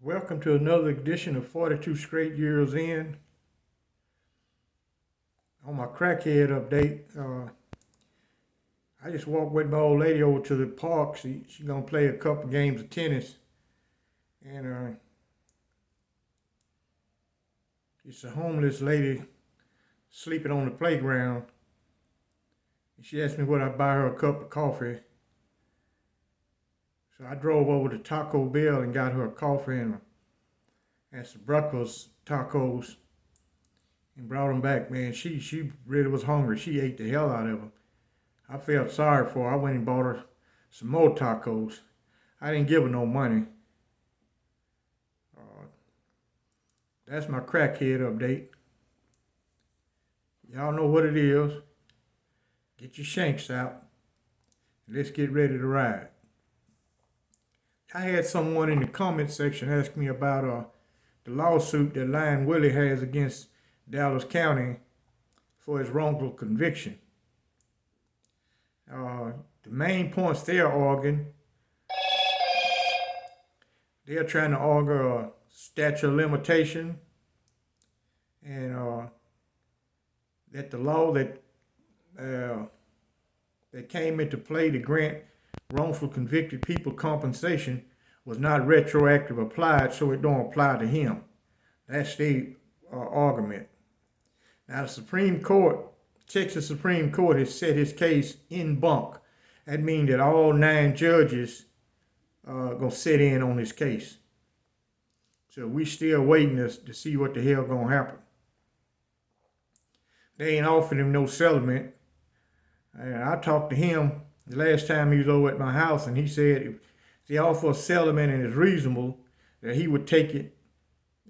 Welcome to another edition of 42 Straight Years In. On my crackhead update, I just walked with my old lady over to the park. She's going to play a couple games of tennis. And it's a homeless lady sleeping on the playground. And she asked me would I buy her a cup of coffee. So I drove over to Taco Bell and got her a coffee and some breakfast tacos and brought them back. Man, she really was hungry. She ate the hell out of them. I felt sorry for her. I went and bought her some more tacos. I didn't give her no money. That's my crackhead update. Y'all know what it is. Get your shanks out. Let's get ready to ride. I had someone in the comment section ask me about the lawsuit that Lion Willie has against Dallas County for his wrongful conviction. The main points they're arguing, they're trying to argue a statute of limitation and that the law that came into play to grant wrongful convicted people compensation was not retroactive applied, so it don't apply to him. That's the argument. Now the Supreme Court, Texas Supreme Court has set his case in bunk. That means that all 9 judges are going to sit in on this case. So we still waiting to see what the hell going to happen. They ain't offered him no settlement. And I talked to him the last time he was over at my house, and he said if the offer of settlement and is reasonable, that he would take it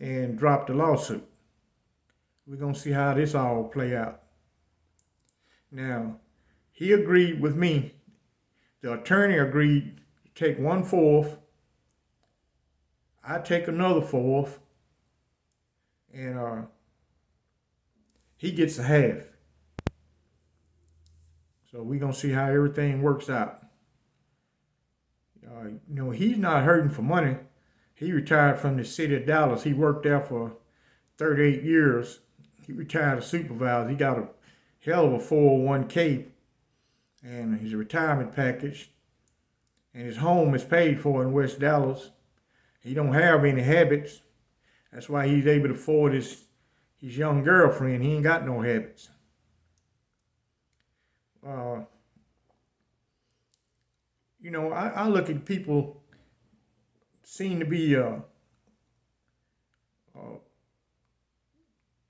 and drop the lawsuit. We're going to see how this all play out. Now, he agreed with me. The attorney agreed to take 1/4. I take another 1/4. And he gets a half. So we're going to see how everything works out. He's not hurting for money. He retired from the city of Dallas. He worked there for 38 years. He retired as supervisor. He got a hell of a 401k and his retirement package. And his home is paid for in West Dallas. He don't have any habits. That's why he's able to afford his young girlfriend. He ain't got no habits. I look at people seem to be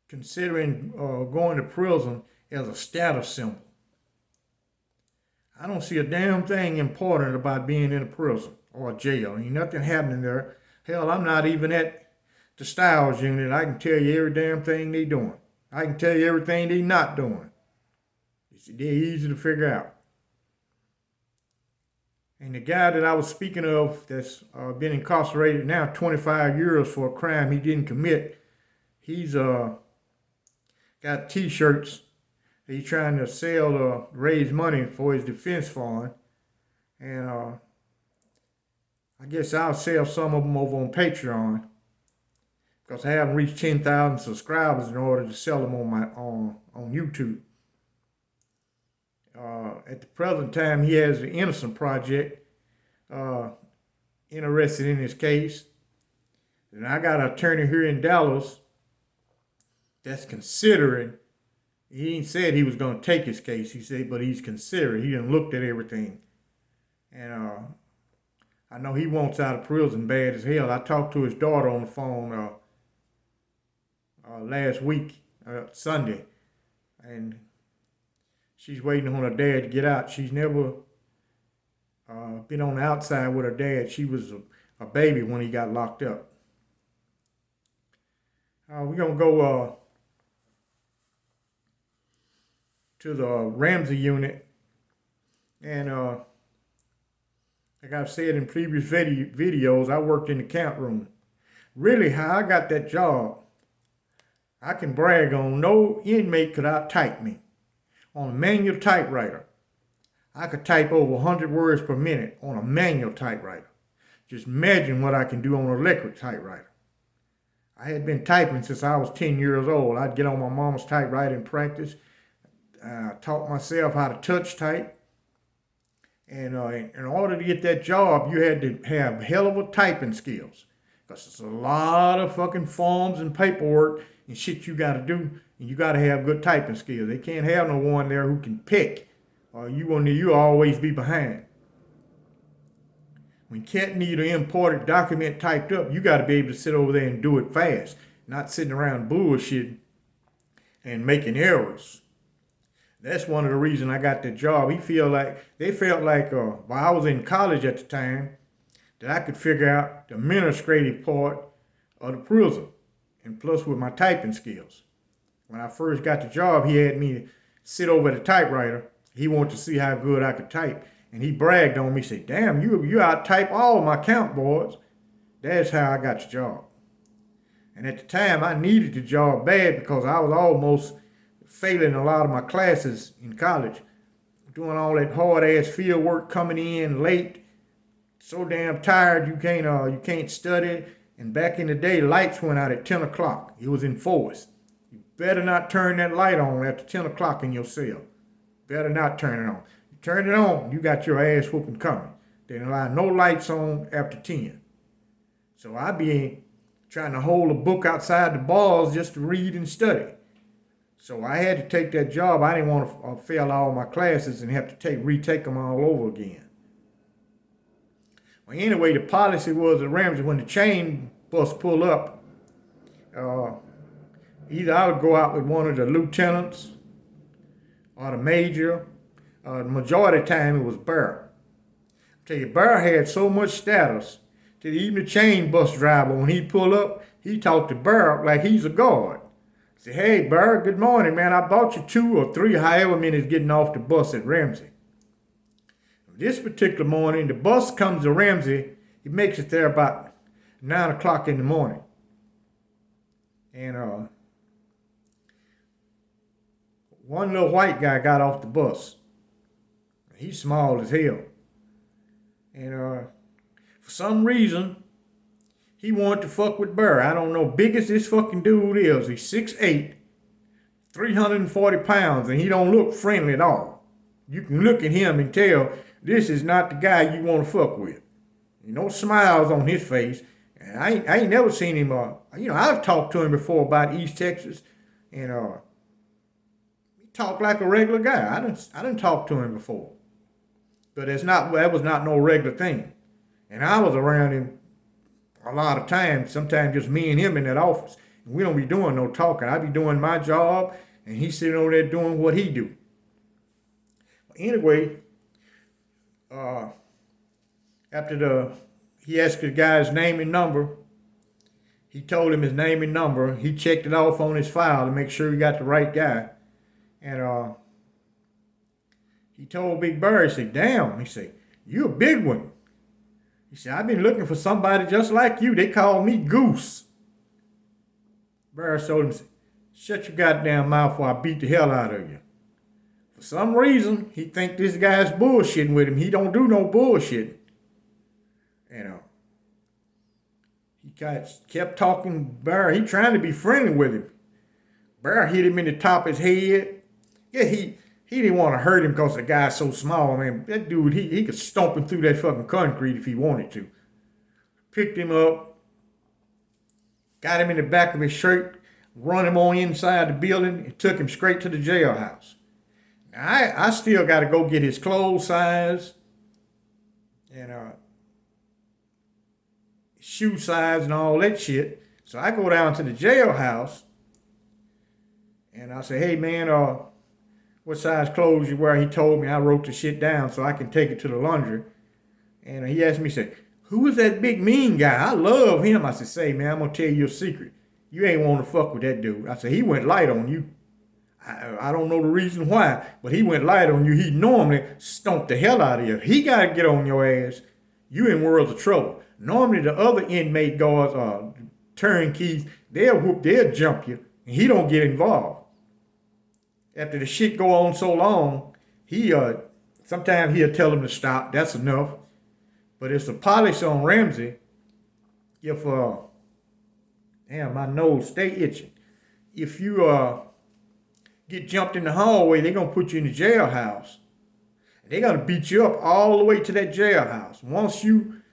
considering going to prison as a status symbol. I don't see a damn thing important about being in a prison or a jail. Ain't nothing happening there. Hell, I'm not even at the Styles unit. I can tell you every damn thing they doing. I can tell you everything they not doing. They're easy to figure out. And the guy that I was speaking of that's been incarcerated now 25 years for a crime he didn't commit, he's got T-shirts he's trying to sell to raise money for his defense fund. And I guess I'll sell some of them over on Patreon because I haven't reached 10,000 subscribers in order to sell them on YouTube. At the present time, he has the Innocent Project interested in his case. And I got an attorney here in Dallas that's considering. He ain't said he was going to take his case. He said, but he's considering. He done looked at everything. And I know he wants out of prison bad as hell. I talked to his daughter on the phone last week, Sunday. And she's waiting on her dad to get out. She's never been on the outside with her dad. She was a baby when he got locked up. We're going to go to the Ramsey unit. And like I've said in previous videos, I worked in the count room. Really, how I got that job, I can brag on. No inmate could out-type me. On a manual typewriter, I could type over 100 words per minute on a manual typewriter. Just imagine what I can do on an electric typewriter. I had been typing since I was 10 years old. I'd get on my mama's typewriter and practice. Taught myself how to touch type. And in order to get that job, you had to have hell of a typing skills. Because it's a lot of fucking forms and paperwork and shit you got to do. And you got to have good typing skills. They can't have no one there who can pick. Or you'll always be behind. When Kent need an important document typed up, you got to be able to sit over there and do it fast. Not sitting around bullshitting and making errors. That's one of the reasons I got the job. They felt like while I was in college at the time, that I could figure out the administrative part of the prison, and plus with my typing skills. When I first got the job, he had me sit over at the typewriter. He wanted to see how good I could type, and he bragged on me. Said, "Damn, you out type all of my count boards." That's how I got the job. And at the time, I needed the job bad because I was almost failing a lot of my classes in college, doing all that hard ass field work, coming in late, so damn tired you can't study. And back in the day, lights went out at 10 o'clock. It was enforced. You better not turn that light on after 10 o'clock in your cell. Better not turn it on. You turn it on, you got your ass whooping coming. They don't allow no lights on after 10. So I be trying to hold a book outside the bars just to read and study. So I had to take that job. I didn't want to fail all my classes and have to retake them all over again. Well, anyway, the policy was at Ramsey, when the chain bus pull up, either I would go out with one of the lieutenants or the major. The majority of the time it was Bear. I tell you, Bear had so much status that even the chain bus driver, when he pull up, he talked to Bear like he's a guard. Say, "Hey, Bear, good morning, man. I bought you 2 or 3, however many is getting off the bus at Ramsey." This particular morning, the bus comes to Ramsey. He makes it there about 9 o'clock in the morning. And one little white guy got off the bus. He's small as hell. And for some reason, he wanted to fuck with Burr. I don't know, big as this fucking dude is. He's 6'8", 340 pounds, and he don't look friendly at all. You can look at him and tell this is not the guy you want to fuck with. No smiles on his face. And I ain't never seen him. I've talked to him before about East Texas, and he talked like a regular guy. I didn't talk to him before, but that was not no regular thing. And I was around him a lot of times. Sometimes just me and him in that office. And we don't be doing no talking. I be doing my job, and he's sitting over there doing what he do. Anyway, after he asked the guy's name and number, he told him his name and number. He checked it off on his file to make sure he got the right guy. And he told Big Bird, he said, "Damn," he said, "you a big one." He said, "I've been looking for somebody just like you. They call me Goose." Bird told him, "Shut your goddamn mouth or I beat the hell out of you." For some reason, he think this guy's bullshitting with him. He don't do no bullshitting. He kept talking Bear. He trying to be friendly with him. Bear hit him in the top of his head. Yeah, he didn't want to hurt him because the guy's so small, man. That dude, he could stomp him through that fucking concrete if he wanted to. Picked him up, got him in the back of his shirt, run him on inside the building, and took him straight to the jailhouse. Now, I still got to go get his clothes size and shoe size and all that shit. So I go down to the jailhouse and I say, "Hey, man, what size clothes you wear?" He told me. I wrote the shit down so I can take it to the laundry. And he asked me, he said, "Who is that big mean guy? I love him." I said, "Say, man, I'm going to tell you a secret. You ain't want to fuck with that dude." I said, "He went light on you. I don't know the reason why, but he went light on you. He normally stomped the hell out of you. He got to get on your ass. You in worlds of trouble. Normally the other inmate guards, turnkeys, they'll jump you, and he don't get involved. After the shit go on so long, sometimes he'll tell them to stop. That's enough. But it's a policy on Ramsey. If damn, my nose stay itching. If you get jumped in the hallway, they're gonna put you in the jailhouse. They're gonna beat you up all the way to that jailhouse. Once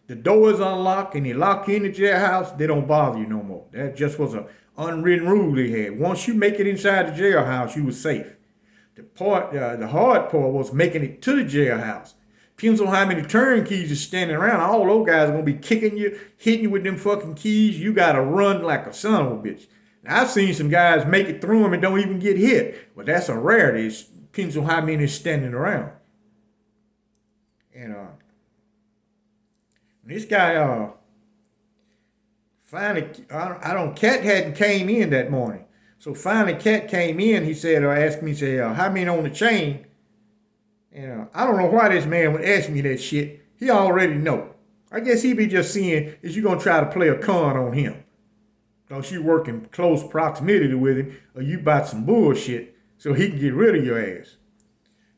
the door is unlocked and they lock you in the jailhouse, they don't bother you no more. That just was an unwritten rule they had. Once you make it inside the jailhouse, you was safe. The hard part was making it to the jailhouse. Depends on how many turnkeys are standing around. All those guys are gonna be kicking you, hitting you with them fucking keys. You gotta run like a son of a bitch. Now, I've seen some guys make it through them and don't even get hit, but that's a rarity. It depends on how many is standing around. And this guy finally, Cat hadn't came in that morning. So finally Cat came in, he said, asked me, how many on the chain? And I don't know why this man would ask me that shit. He already know. I guess he be just seeing, is you gonna try to play a con on him? Because you work in close proximity with him, or you bought some bullshit so he can get rid of your ass.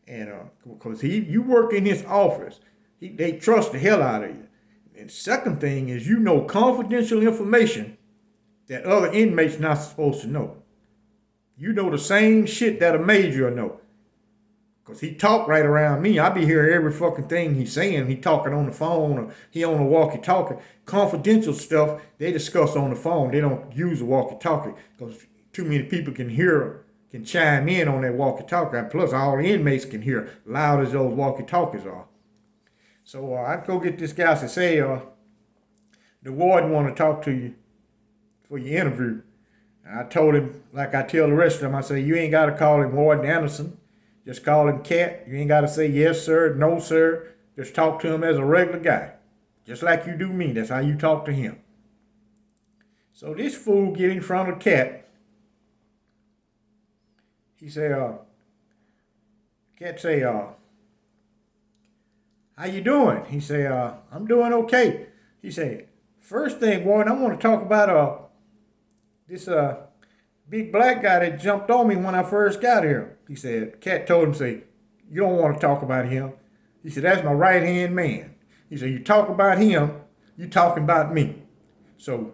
And because you work in his office, they trust the hell out of you. And second thing is, you know confidential information that other inmates not supposed to know. You know the same shit that a major know. Because he talk right around me. I be hearing every fucking thing he's saying. He talking on the phone or he on the walkie-talkie. Confidential stuff, they discuss on the phone. They don't use a walkie-talkie because too many people can chime in on that walkie-talkie. Plus, all the inmates can hear loud as those walkie-talkies are. So I go get this guy to say, the warden want to talk to you for your interview. And I told him, like I tell the rest of them, I say, you ain't got to call him Warden Anderson. Just call him Cat. You ain't got to say yes, sir, no, sir. Just talk to him as a regular guy. Just like you do me. That's how you talk to him. So this fool get in front of Cat. He say, Cat say, how you doing? He say, I'm doing okay. He say, first thing, Warden, I want to talk about this big black guy that jumped on me when I first got here. He said, Cat told him, say, you don't want to talk about him. He said, that's my right-hand man. He said, you talk about him, you talking about me. So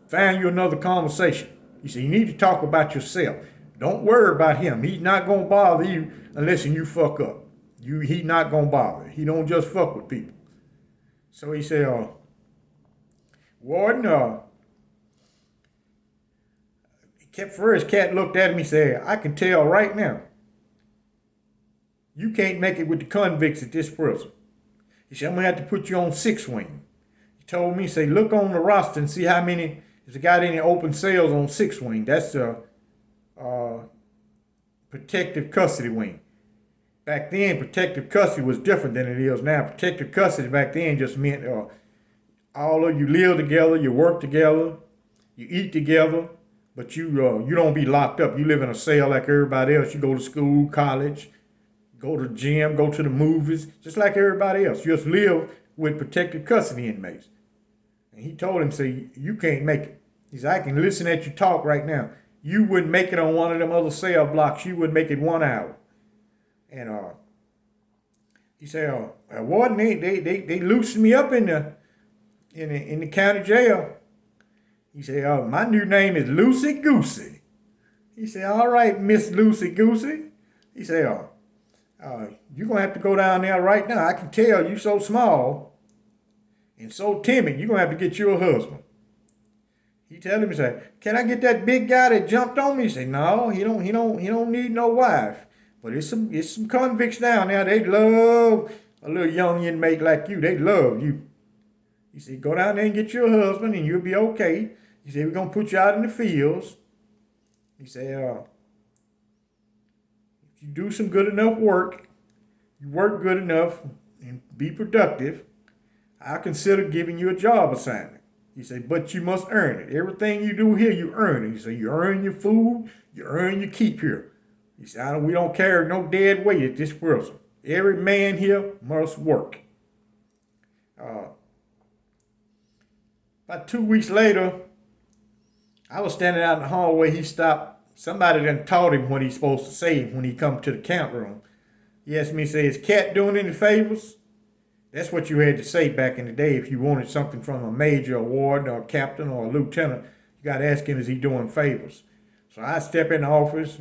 find you another conversation. He said, you need to talk about yourself. Don't worry about him. He's not going to bother you unless you fuck up. He not going to bother. He don't just fuck with people. So he said, Warden, Cat looked at him, he said, I can tell right now, you can't make it with the convicts at this prison. He said, I'm going to have to put you on 6 wing. He told me, say, look on the roster and see how many, if they got any open cells on 6 wing. That's the protective custody wing. Back then, protective custody was different than it is now. Protective custody back then just meant all of you live together, you work together, you eat together, but you don't be locked up. You live in a cell like everybody else. You go to school, college, go to the gym, go to the movies, just like everybody else. You just live with protective custody inmates. And he told him, say, you can't make it. He said, I can listen at you talk right now. You wouldn't make it on one of them other cell blocks. You wouldn't make it 1 hour. And he said, Warden, they loosened me up in the county jail. He said, my new name is Lucy Goosey. He said, all right, Miss Lucy Goosey. He said, you're going to have to go down there right now. I can tell you so small and so timid, you're going to have to get you a husband. He tell him, he said, can I get that big guy that jumped on me? He said, no, he don't need no wife. But it's some convicts down there. They love a little young inmate like you. They love you. He said, go down there and get you a husband and you'll be okay. He said, we're going to put you out in the fields. He said, if you do some good enough work, you work good enough and be productive, I consider giving you a job assignment. He said, but you must earn it. Everything you do here, you earn it. He said, you earn your food, you earn your keep here. He said, we don't carry no dead weight at this prison. Every man here must work. About 2 weeks later, I was standing out in the hallway. He stopped. Somebody done taught him what he's supposed to say when he come to the count room. He asked me, say, is Cat doing any favors? That's what you had to say back in the day if you wanted something from a major, a warden, or a captain, or a lieutenant. You got to ask him, is he doing favors? So I step in the office.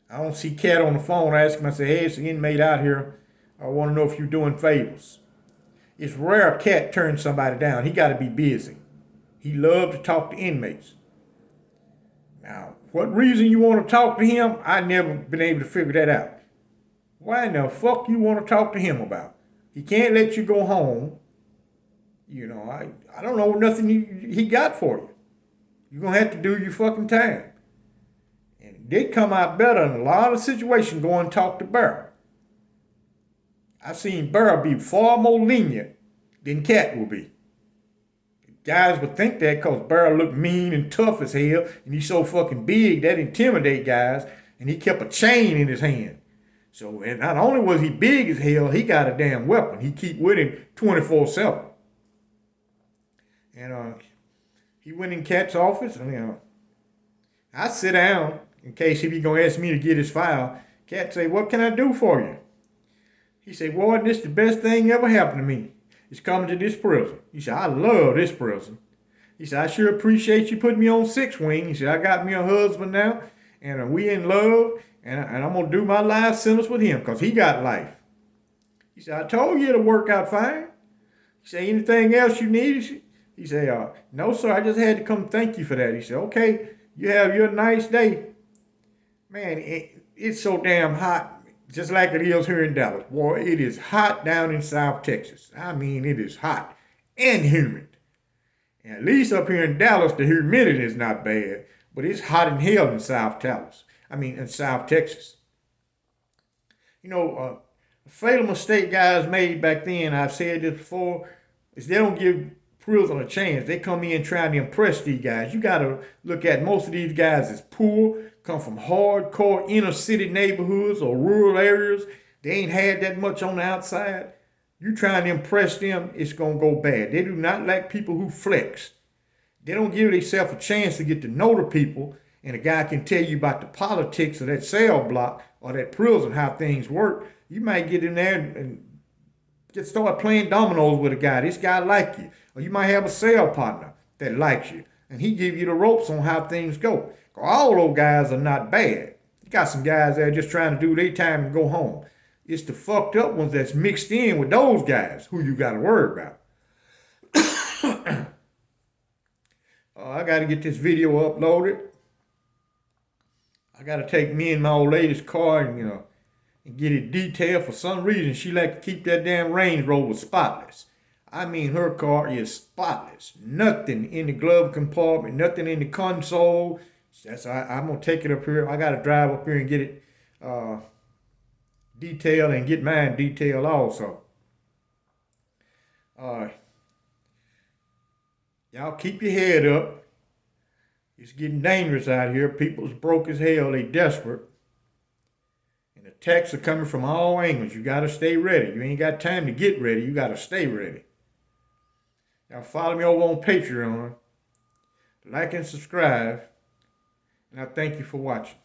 I don't see Cat on the phone. I ask him, I say, hey, it's an inmate out here. I want to know if you're doing favors. It's rare Cat turns somebody down. He got to be busy. He loves to talk to inmates. Now, what reason you want to talk to him, I never been able to figure that out. Why in the fuck you want to talk to him about? He can't let you go home. You know, I don't know nothing he got for you. You're going to have to do your fucking time. And they come out better in a lot of situations going and talk to Burr. I've seen Burr be far more lenient than Cat will be. Guys would think that because Burr looked mean and tough as hell, and he's so fucking big, that intimidate guys, and he kept a chain in his hand. So, and not only was he big as hell, he got a damn weapon. He keep with him 24/7. And he went in Cat's office, and I sit down in case if he gonna ask me to get his file. Cat say, what can I do for you? He said, Warden, this is the best thing ever happened to me. It's coming to this prison. He said, I love this prison. He said, I sure appreciate you putting me on 6 wing. He said, I got me a husband now, and we in love, and I'm going to do my life sentence with him because he got life. He said, I told you it'll work out fine. He said, anything else you need? He said, no, sir, I just had to come thank you for that. He said, okay, you have your nice day. Man, it's so damn hot. Just like it is here in Dallas. Boy, it is hot down in South Texas. I mean, it is hot and humid. And at least up here in Dallas, the humidity is not bad. But it's hot in hell in South Texas. You know, a fatal mistake guys made back then, I've said this before, is they don't give prison a chance. They come in trying to impress these guys. You got to look at most of these guys as poor, come from hardcore inner city neighborhoods or rural areas. They ain't had that much on the outside. You trying to impress them, it's going to go bad. They do not like people who flex. They don't give themselves a chance to get to know the people, and a guy can tell you about the politics of that cell block or that prison, how things work. You might get in there and start playing dominoes with a guy. This guy like you. Or you might have a cell partner that likes you, and he give you the ropes on how things go. All those guys are not bad. You got some guys that are just trying to do their time and go home. It's the fucked up ones that's mixed in with those guys who you got to worry about. I got to get this video uploaded. I got to take me and my old lady's car and get it detailed. For some reason, she like to keep that damn Range Rover spotless. I mean, her car is spotless. Nothing in the glove compartment, nothing in the console. I'm going to take it up here. I got to drive up here and get it detailed and get mine detailed also. Y'all keep your head up. It's getting dangerous out here. People's broke as hell. They desperate. And attacks are coming from all angles. You got to stay ready. You ain't got time to get ready. You got to stay ready. Y'all follow me over on Patreon. Like and subscribe. And I thank you for watching.